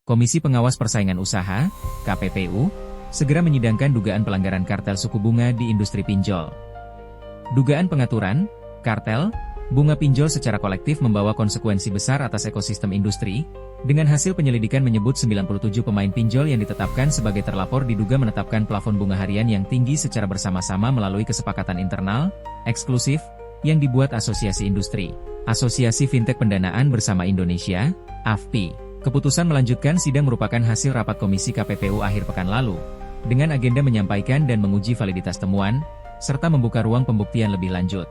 Komisi Pengawas Persaingan Usaha (KPPU) segera menyidangkan dugaan pelanggaran kartel suku bunga di industri pinjol. Dugaan pengaturan, kartel, bunga pinjol secara kolektif membawa konsekuensi besar atas ekosistem industri, dengan hasil penyelidikan menyebut 97 pemain pinjol yang ditetapkan sebagai terlapor diduga menetapkan plafon bunga harian yang tinggi secara bersama-sama melalui kesepakatan internal, eksklusif, yang dibuat Asosiasi Industri, Asosiasi Fintech Pendanaan Bersama Indonesia, AFPI. Keputusan melanjutkan sidang merupakan hasil rapat Komisi KPPU akhir pekan lalu, dengan agenda menyampaikan dan menguji validitas temuan, serta membuka ruang pembuktian lebih lanjut.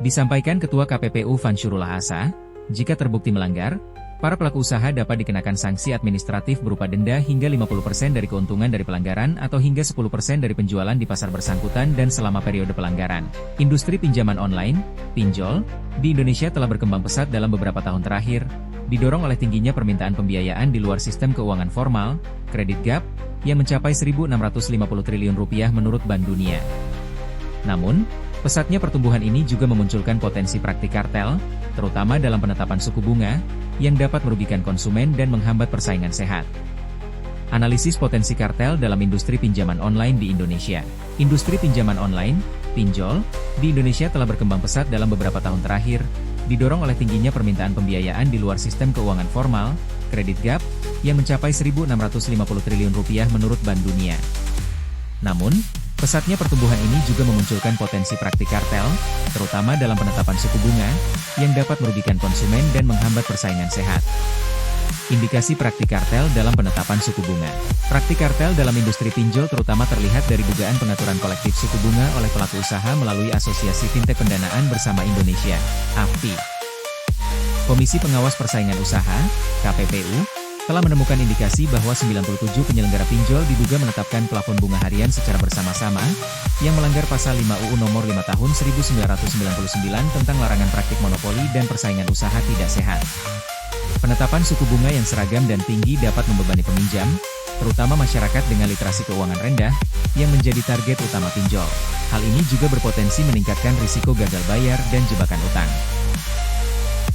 Disampaikan Ketua KPPU Fansyurullah Asa, jika terbukti melanggar, para pelaku usaha dapat dikenakan sanksi administratif berupa denda hingga 50% dari keuntungan dari pelanggaran atau hingga 10% dari penjualan di pasar bersangkutan dan selama periode pelanggaran. Industri pinjaman online, pinjol, di Indonesia telah berkembang pesat dalam beberapa tahun terakhir, didorong oleh tingginya permintaan pembiayaan di luar sistem keuangan formal, kredit gap, yang mencapai 1.650 triliun rupiah menurut Bank Dunia. Namun, pesatnya pertumbuhan ini juga memunculkan potensi praktik kartel, terutama dalam penetapan suku bunga, yang dapat merugikan konsumen dan menghambat persaingan sehat. Analisis potensi kartel dalam industri pinjaman online di Indonesia. Industri pinjaman online, pinjol, di Indonesia telah berkembang pesat dalam beberapa tahun terakhir, didorong oleh tingginya permintaan pembiayaan di luar sistem keuangan formal, kredit gap, yang mencapai 1.650 triliun rupiah menurut Bank Dunia. Namun, pesatnya pertumbuhan ini juga memunculkan potensi praktik kartel, terutama dalam penetapan suku bunga, yang dapat merugikan konsumen dan menghambat persaingan sehat. Indikasi praktik kartel dalam penetapan suku bunga. Praktik kartel dalam industri pinjol terutama terlihat dari dugaan pengaturan kolektif suku bunga oleh pelaku usaha melalui Asosiasi Fintech Pendanaan Bersama Indonesia, AFPI. Komisi Pengawas Persaingan Usaha, KPPU, telah menemukan indikasi bahwa 97 penyelenggara pinjol diduga menetapkan plafon bunga harian secara bersama-sama, yang melanggar Pasal 5 UU Nomor 5 Tahun 1999 tentang larangan praktik monopoli dan persaingan usaha tidak sehat. Penetapan suku bunga yang seragam dan tinggi dapat membebani peminjam, terutama masyarakat dengan literasi keuangan rendah, yang menjadi target utama pinjol. Hal ini juga berpotensi meningkatkan risiko gagal bayar dan jebakan utang.